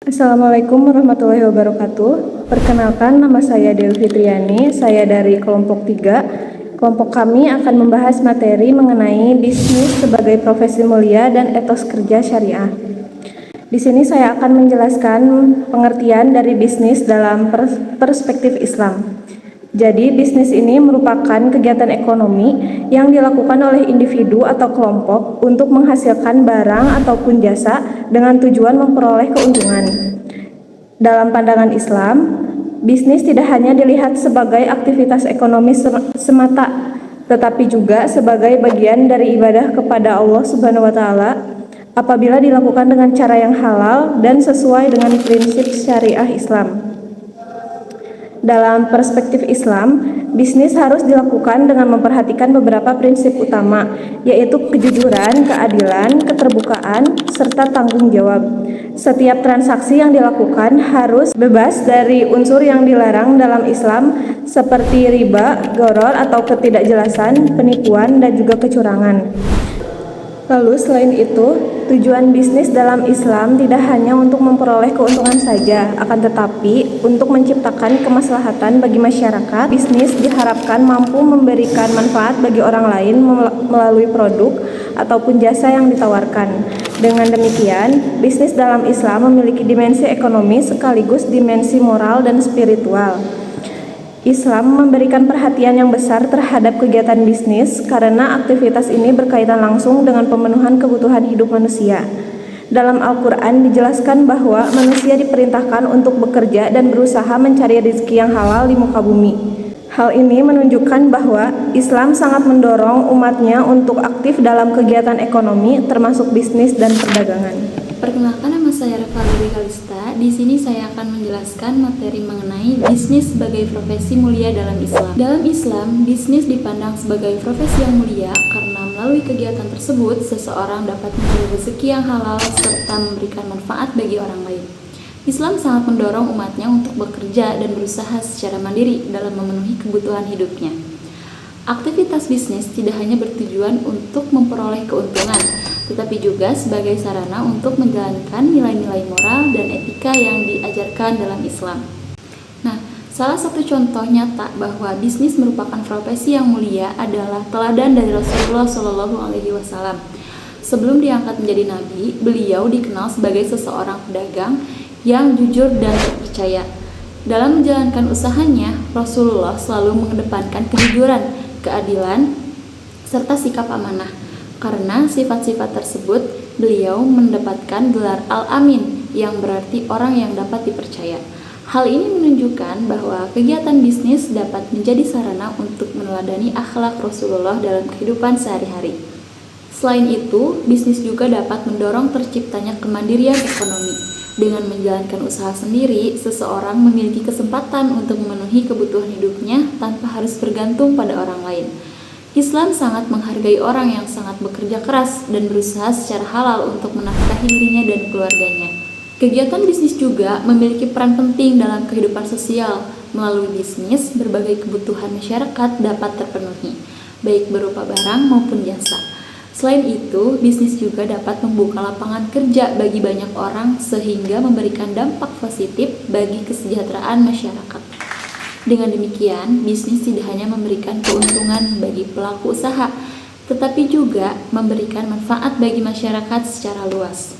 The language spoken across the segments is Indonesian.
Assalamualaikum warahmatullahi wabarakatuh. Perkenalkan, nama saya Dewi Fitriani, saya dari kelompok 3. Kelompok kami akan membahas materi mengenai bisnis sebagai profesi mulia dan etos kerja syariah. Di sini saya akan menjelaskan pengertian dari bisnis dalam perspektif Islam. Jadi, bisnis ini merupakan kegiatan ekonomi yang dilakukan oleh individu atau kelompok untuk menghasilkan barang ataupun jasa dengan tujuan memperoleh keuntungan. Dalam pandangan Islam, bisnis tidak hanya dilihat sebagai aktivitas ekonomi semata, tetapi juga sebagai bagian dari ibadah kepada Allah Subhanahu wa Ta'ala apabila dilakukan dengan cara yang halal dan sesuai dengan prinsip syariah Islam. Dalam perspektif Islam, bisnis harus dilakukan dengan memperhatikan beberapa prinsip utama, yaitu kejujuran, keadilan, keterbukaan, serta tanggung jawab. Setiap transaksi yang dilakukan harus bebas dari unsur yang dilarang dalam Islam, seperti riba, gharar atau ketidakjelasan, penipuan, dan juga kecurangan. Lalu selain itu, tujuan bisnis dalam Islam tidak hanya untuk memperoleh keuntungan saja, akan tetapi untuk menciptakan kemaslahatan bagi masyarakat. Bisnis diharapkan mampu memberikan manfaat bagi orang lain melalui produk ataupun jasa yang ditawarkan. Dengan demikian, bisnis dalam Islam memiliki dimensi ekonomi sekaligus dimensi moral dan spiritual. Islam memberikan perhatian yang besar terhadap kegiatan bisnis karena aktivitas ini berkaitan langsung dengan pemenuhan kebutuhan hidup manusia. Dalam Al-Quran dijelaskan bahwa manusia diperintahkan untuk bekerja dan berusaha mencari rezeki yang halal di muka bumi. Hal ini menunjukkan bahwa Islam sangat mendorong umatnya untuk aktif dalam kegiatan ekonomi termasuk bisnis dan perdagangan. Perkenalkan, nama saya Revaldi Kalista. Di sini saya akan menjelaskan materi mengenai bisnis sebagai profesi mulia dalam Islam. Dalam Islam, bisnis dipandang sebagai profesi yang mulia karena melalui kegiatan tersebut seseorang dapat mencari rezeki yang halal serta memberikan manfaat bagi orang lain. Islam sangat mendorong umatnya untuk bekerja dan berusaha secara mandiri dalam memenuhi kebutuhan hidupnya. Aktivitas bisnis tidak hanya bertujuan untuk memperoleh keuntungan, tetapi juga sebagai sarana untuk menjalankan nilai-nilai moral dan etika yang diajarkan dalam Islam. Nah, salah satu contoh nyata bahwa bisnis merupakan profesi yang mulia adalah teladan dari Rasulullah SAW. Sebelum diangkat menjadi nabi, beliau dikenal sebagai seseorang pedagang yang jujur dan terpercaya. Dalam menjalankan usahanya, Rasulullah selalu mengedepankan kejujuran, keadilan, serta sikap amanah. Karena sifat-sifat tersebut, beliau mendapatkan gelar Al-Amin yang berarti orang yang dapat dipercaya. Hal ini menunjukkan bahwa kegiatan bisnis dapat menjadi sarana untuk meneladani akhlak Rasulullah dalam kehidupan sehari-hari. Selain itu, bisnis juga dapat mendorong terciptanya kemandirian ekonomi. Dengan menjalankan usaha sendiri, seseorang memiliki kesempatan untuk memenuhi kebutuhan hidupnya tanpa harus bergantung pada orang lain. Islam sangat menghargai orang yang sangat bekerja keras dan berusaha secara halal untuk menafkahi dirinya dan keluarganya. Kegiatan bisnis juga memiliki peran penting dalam kehidupan sosial. Melalui bisnis, berbagai kebutuhan masyarakat dapat terpenuhi, baik berupa barang maupun jasa. Selain itu, bisnis juga dapat membuka lapangan kerja bagi banyak orang sehingga memberikan dampak positif bagi kesejahteraan masyarakat. Dengan demikian, bisnis tidak hanya memberikan keuntungan bagi pelaku usaha, tetapi juga memberikan manfaat bagi masyarakat secara luas.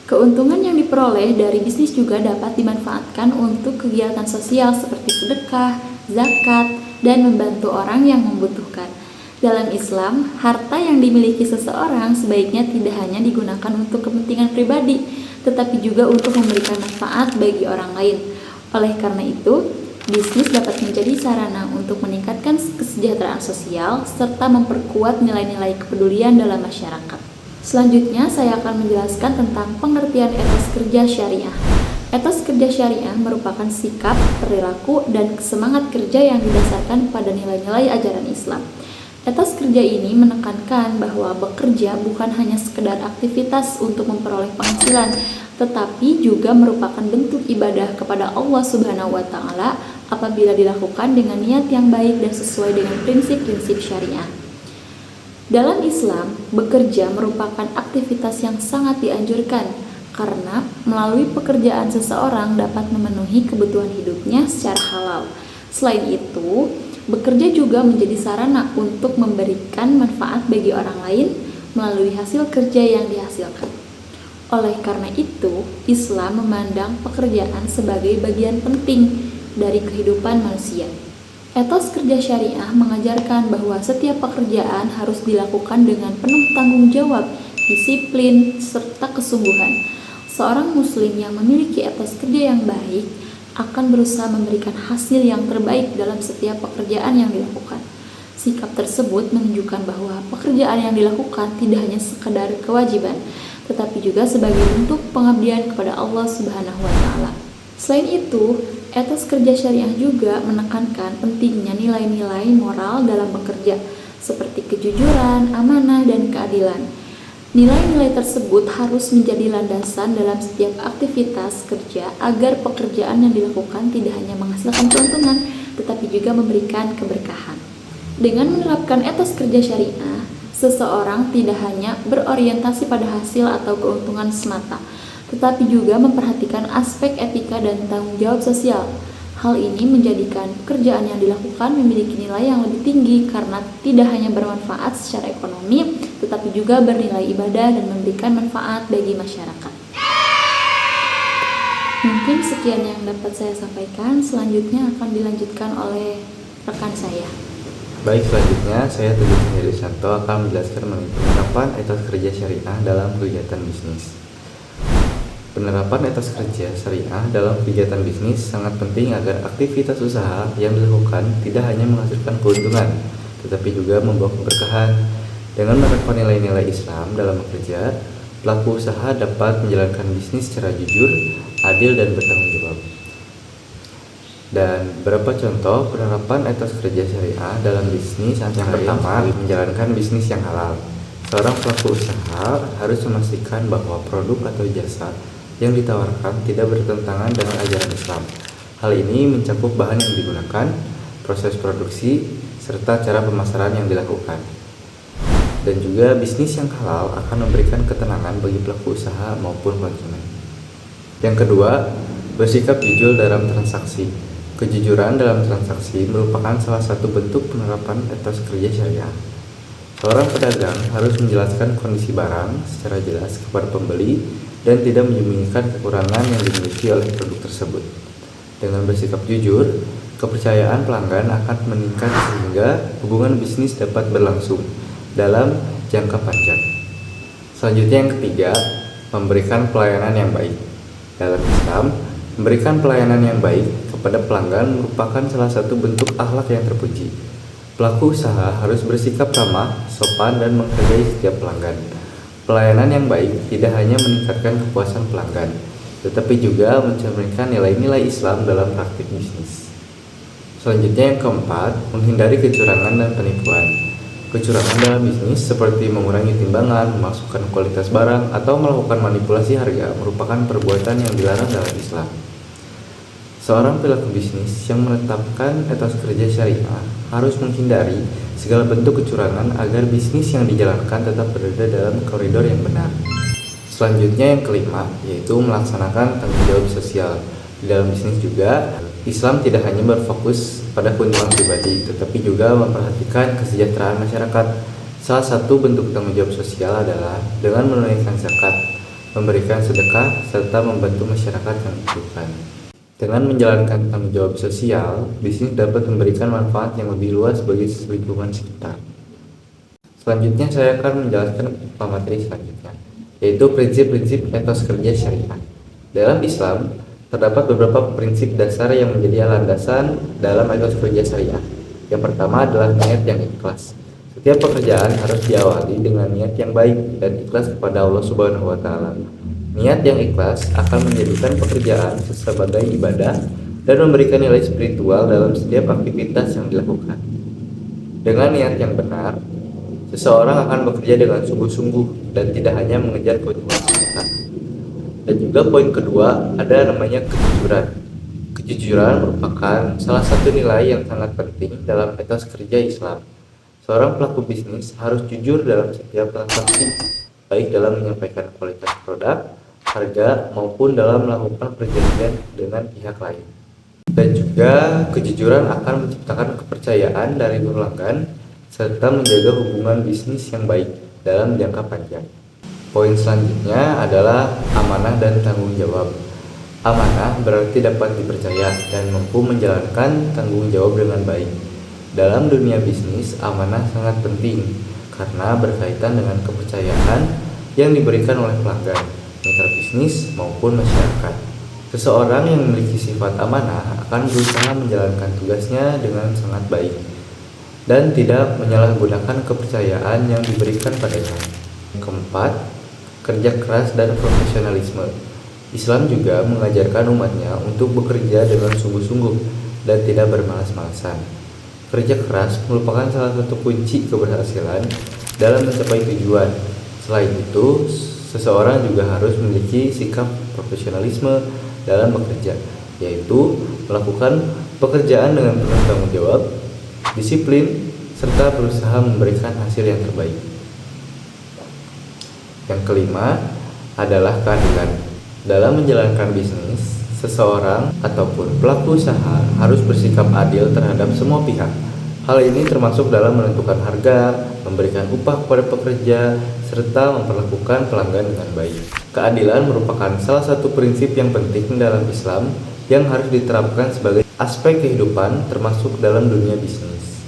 Keuntungan yang diperoleh dari bisnis juga dapat dimanfaatkan untuk kegiatan sosial seperti sedekah, zakat, dan membantu orang yang membutuhkan. Dalam Islam, harta yang dimiliki seseorang sebaiknya tidak hanya digunakan untuk kepentingan pribadi, tetapi juga untuk memberikan manfaat bagi orang lain. Oleh karena itu, bisnis dapat menjadi sarana untuk meningkatkan kesejahteraan sosial serta memperkuat nilai-nilai kepedulian dalam masyarakat. Selanjutnya, saya akan menjelaskan tentang pengertian etos kerja syariah. Etos kerja syariah merupakan sikap, perilaku, dan semangat kerja yang didasarkan pada nilai-nilai ajaran Islam. Etos kerja ini menekankan bahwa bekerja bukan hanya sekedar aktivitas untuk memperoleh penghasilan, tetapi juga merupakan bentuk ibadah kepada Allah Subhanahu wa Ta'ala apabila dilakukan dengan niat yang baik dan sesuai dengan prinsip-prinsip syariah. Dalam Islam, bekerja merupakan aktivitas yang sangat dianjurkan karena melalui pekerjaan seseorang dapat memenuhi kebutuhan hidupnya secara halal. Selain itu, bekerja juga menjadi sarana untuk memberikan manfaat bagi orang lain melalui hasil kerja yang dihasilkan. Oleh karena itu, Islam memandang pekerjaan sebagai bagian penting dari kehidupan manusia. Etos kerja syariah mengajarkan bahwa setiap pekerjaan harus dilakukan dengan penuh tanggung jawab, disiplin, serta kesungguhan. Seorang muslim yang memiliki etos kerja yang baik akan berusaha memberikan hasil yang terbaik dalam setiap pekerjaan yang dilakukan. Sikap tersebut menunjukkan bahwa pekerjaan yang dilakukan tidak hanya sekedar kewajiban, tetapi juga sebagai bentuk pengabdian kepada Allah Subhanahu wa Ta'ala. Selain itu, etos kerja syariah juga menekankan pentingnya nilai-nilai moral dalam bekerja, seperti kejujuran, amanah, dan keadilan. Nilai-nilai tersebut harus menjadi landasan dalam setiap aktivitas kerja agar pekerjaan yang dilakukan tidak hanya menghasilkan keuntungan, tetapi juga memberikan keberkahan. Dengan menerapkan etos kerja syariah, seseorang tidak hanya berorientasi pada hasil atau keuntungan semata, tetapi juga memperhatikan aspek etika dan tanggung jawab sosial. Hal ini menjadikan pekerjaan yang dilakukan memiliki nilai yang lebih tinggi karena tidak hanya bermanfaat secara ekonomi, tetapi juga bernilai ibadah dan memberikan manfaat bagi masyarakat. Mungkin sekian yang dapat saya sampaikan, selanjutnya akan dilanjutkan oleh rekan saya. Baik, selanjutnya saya Teguh Herisanto akan menjelaskan mengenai penerapan etos kerja syariah dalam kegiatan bisnis. Penerapan etos kerja syariah dalam kegiatan bisnis sangat penting agar aktivitas usaha yang dilakukan tidak hanya menghasilkan keuntungan, tetapi juga membawa keberkahan. Dengan menerapkan nilai-nilai Islam dalam bekerja, pelaku usaha dapat menjalankan bisnis secara jujur, adil, dan bertanggung jawab. Dan beberapa contoh penerapan etos kerja syariah dalam bisnis. Yang pertama, menjalankan bisnis yang halal. Seorang pelaku usaha harus memastikan bahwa produk atau jasa yang ditawarkan tidak bertentangan dengan ajaran Islam. Hal ini mencakup bahan yang digunakan, proses produksi, serta cara pemasaran yang dilakukan. Dan juga bisnis yang halal akan memberikan ketenangan bagi pelaku usaha maupun konsumen. Yang kedua, bersikap jujur dalam transaksi. Kejujuran dalam transaksi merupakan salah satu bentuk penerapan etos kerja syariah. Seorang pedagang harus menjelaskan kondisi barang secara jelas kepada pembeli dan tidak menyembunyikan kekurangan yang dimiliki oleh produk tersebut. Dengan bersikap jujur, kepercayaan pelanggan akan meningkat sehingga hubungan bisnis dapat berlangsung dalam jangka panjang. Selanjutnya yang ketiga, memberikan pelayanan yang baik. Dalam Islam, memberikan pelayanan yang baik kepada pelanggan merupakan salah satu bentuk akhlak yang terpuji. Pelaku usaha harus bersikap ramah, sopan, dan menghargai setiap pelanggan. Pelayanan yang baik tidak hanya meningkatkan kepuasan pelanggan, tetapi juga mencerminkan nilai-nilai Islam dalam praktik bisnis. Selanjutnya yang keempat, menghindari kecurangan dan penipuan. Kecurangan dalam bisnis seperti mengurangi timbangan, memasukkan kualitas barang, atau melakukan manipulasi harga merupakan perbuatan yang dilarang dalam Islam. Seorang pelaku bisnis yang menetapkan etos kerja syariah harus menghindari segala bentuk kecurangan agar bisnis yang dijalankan tetap berada dalam koridor yang benar. Selanjutnya yang kelima, yaitu melaksanakan tanggung jawab sosial. Di dalam bisnis juga, Islam tidak hanya berfokus pada keuntungan pribadi, tetapi juga memperhatikan kesejahteraan masyarakat. Salah satu bentuk tanggung jawab sosial adalah dengan menunaikan zakat, memberikan sedekah, serta membantu masyarakat yang membutuhkan. Dengan menjalankan tanggung jawab sosial, bisnis dapat memberikan manfaat yang lebih luas bagi lingkungan sekitar. Selanjutnya saya akan menjelaskan materi selanjutnya, yaitu prinsip-prinsip etos kerja syariah. Dalam Islam, terdapat beberapa prinsip dasar yang menjadi landasan dalam etos kerja syariah. Yang pertama adalah niat yang ikhlas. Setiap pekerjaan harus diawali dengan niat yang baik dan ikhlas kepada Allah Subhanahu wa Ta'ala. Niat yang ikhlas akan menjadikan pekerjaan sebagai ibadah dan memberikan nilai spiritual dalam setiap aktivitas yang dilakukan. Dengan niat yang benar, seseorang akan bekerja dengan sungguh-sungguh dan tidak hanya mengejar keuntungan semata. Dan juga poin kedua ada namanya kejujuran. Kejujuran merupakan salah satu nilai yang sangat penting dalam etos kerja Islam. Seorang pelaku bisnis harus jujur dalam setiap transaksi, baik dalam menyampaikan kualitas produk, harga maupun dalam melakukan perjanjian dengan pihak lain. Dan juga kejujuran akan menciptakan kepercayaan dari pelanggan serta menjaga hubungan bisnis yang baik dalam jangka panjang. Poin selanjutnya adalah amanah dan tanggung jawab. Amanah berarti dapat dipercaya dan mampu menjalankan tanggung jawab dengan baik. Dalam dunia bisnis, amanah sangat penting karena berkaitan dengan kepercayaan yang diberikan oleh pelanggan, mitra bisnis maupun masyarakat. Seseorang yang memiliki sifat amanah akan berusaha menjalankan tugasnya dengan sangat baik dan tidak menyalahgunakan kepercayaan yang diberikan padanya. Keempat, kerja keras dan profesionalisme. Islam juga mengajarkan umatnya untuk bekerja dengan sungguh-sungguh dan tidak bermalas-malasan. Kerja keras merupakan salah satu kunci keberhasilan dalam mencapai tujuan. Selain itu, seseorang juga harus memiliki sikap profesionalisme dalam bekerja, yaitu melakukan pekerjaan dengan penuh tanggung jawab, disiplin, serta berusaha memberikan hasil yang terbaik. Yang kelima adalah keadilan. Dalam menjalankan bisnis, seseorang ataupun pelaku usaha harus bersikap adil terhadap semua pihak. Hal ini termasuk dalam menentukan harga, memberikan upah kepada pekerja, serta memperlakukan pelanggan dengan baik. Keadilan merupakan salah satu prinsip yang penting dalam Islam yang harus diterapkan sebagai aspek kehidupan termasuk dalam dunia bisnis.